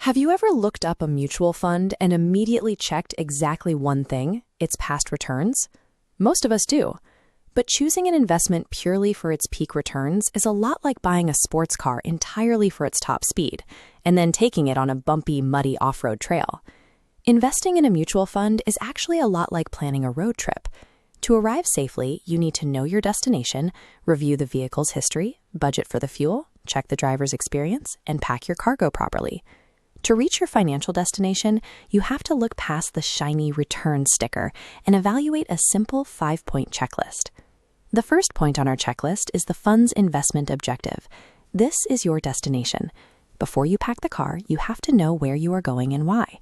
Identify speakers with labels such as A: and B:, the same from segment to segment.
A: Have you ever looked up a mutual fund and immediately checked exactly one thing, its past returns? Most of us do. But choosing an investment purely for its peak returns is a lot like buying a sports car entirely for its top speed, and then taking it on a bumpy, muddy off-road trail. Investing in a mutual fund is actually a lot like planning a road trip. To arrive safely, you need to know your destination, review the vehicle's history, budget for the fuel, check the driver's experience, and pack your cargo properly. To reach your financial destination, you have to look past the shiny return sticker and evaluate a simple 5-point checklist. The first point on our checklist is the fund's investment objective. This is your destination. Before you pack the car, you have to know where you are going and why.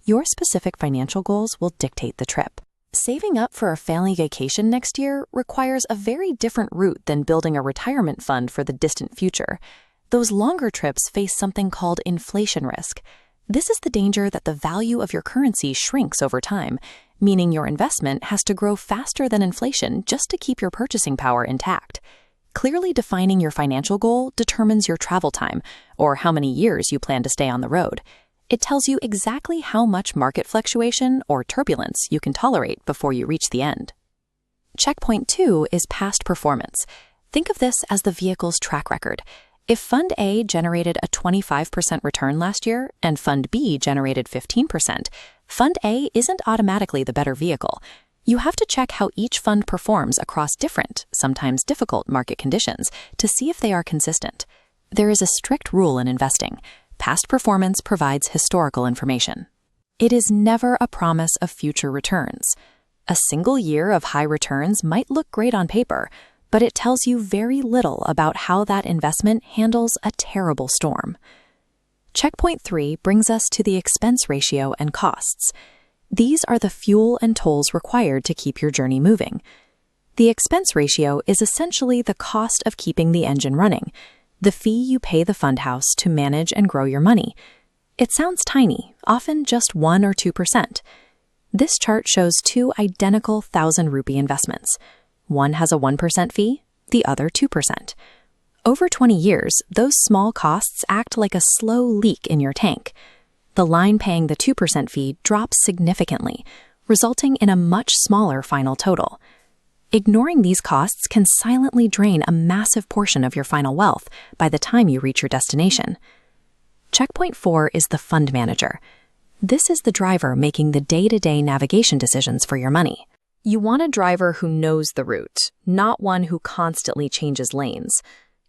A: Your specific financial goals will dictate the trip. Saving up for a family vacation next year requires a very different route than building a retirement fund for the distant future. Those longer trips face something called inflation risk. This is the danger that the value of your currency shrinks over time, meaning your investment has to grow faster than inflation just to keep your purchasing power intact. Clearly defining your financial goal determines your travel time, or how many years you plan to stay on the road. It tells you exactly how much market fluctuation or turbulence you can tolerate before you reach the end. Checkpoint 2 is past performance. Think of this as the vehicle's track record. If Fund A generated a 25% return last year and Fund B generated 15%, Fund A isn't automatically the better vehicle. You have to check how each fund performs across different, sometimes difficult market conditions to see if they are consistent. There is a strict rule in investing. Past performance provides historical information. It is never a promise of future returns. A single year of high returns might look great on paper, but it tells you very little about how that investment handles a terrible storm. Checkpoint 3 brings us to the expense ratio and costs. These are the fuel and tolls required to keep your journey moving. The expense ratio is essentially the cost of keeping the engine running, the fee you pay the fund house to manage and grow your money. It sounds tiny, often just 1 or 2%. This chart shows two identical 1,000 rupee investments. One has a 1% fee, the other 2%. Over 20 years, those small costs act like a slow leak in your tank. The line paying the 2% fee drops significantly, resulting in a much smaller final total. Ignoring these costs can silently drain a massive portion of your final wealth by the time you reach your destination. Checkpoint 4 is the fund manager. This is the driver making the day-to-day navigation decisions for your money. You want a driver who knows the route, not one who constantly changes lanes.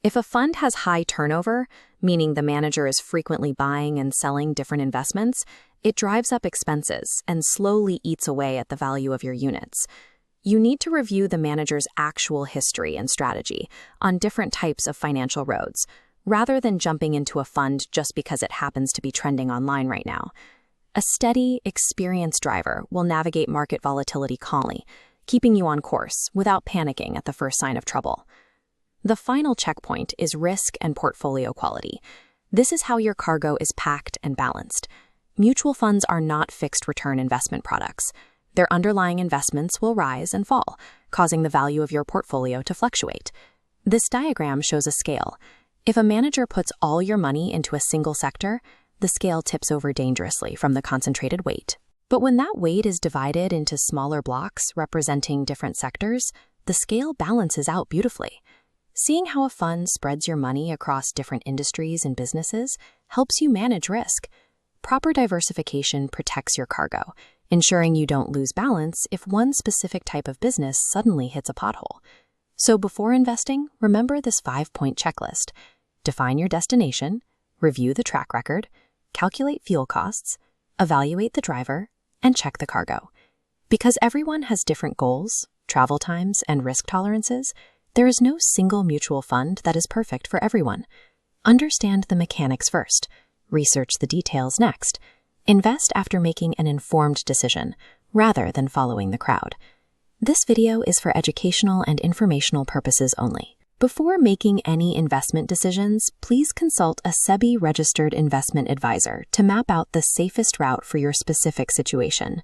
A: If a fund has high turnover, meaning the manager is frequently buying and selling different investments, it drives up expenses and slowly eats away at the value of your units. You need to review the manager's actual history and strategy on different types of financial roads, rather than jumping into a fund just because it happens to be trending online right now. A steady, experienced driver will navigate market volatility calmly, keeping you on course without panicking at the first sign of trouble. The final checkpoint is risk and portfolio quality. This is how your cargo is packed and balanced. Mutual funds are not fixed return investment products. Their underlying investments will rise and fall, causing the value of your portfolio to fluctuate. This diagram shows a scale. If a manager puts all your money into a single sector, the scale tips over dangerously from the concentrated weight. But when that weight is divided into smaller blocks representing different sectors, the scale balances out beautifully. Seeing how a fund spreads your money across different industries and businesses helps you manage risk. Proper diversification protects your cargo, ensuring you don't lose balance if one specific type of business suddenly hits a pothole. So before investing, remember this 5-point checklist. Define your destination, review the track record, calculate fuel costs, evaluate the driver, and check the cargo. Because everyone has different goals, travel times, and risk tolerances, there is no single mutual fund that is perfect for everyone. Understand the mechanics first. Research the details next. Invest after making an informed decision, rather than following the crowd. This video is for educational and informational purposes only. Before making any investment decisions, please consult a SEBI-registered investment advisor to map out the safest route for your specific situation.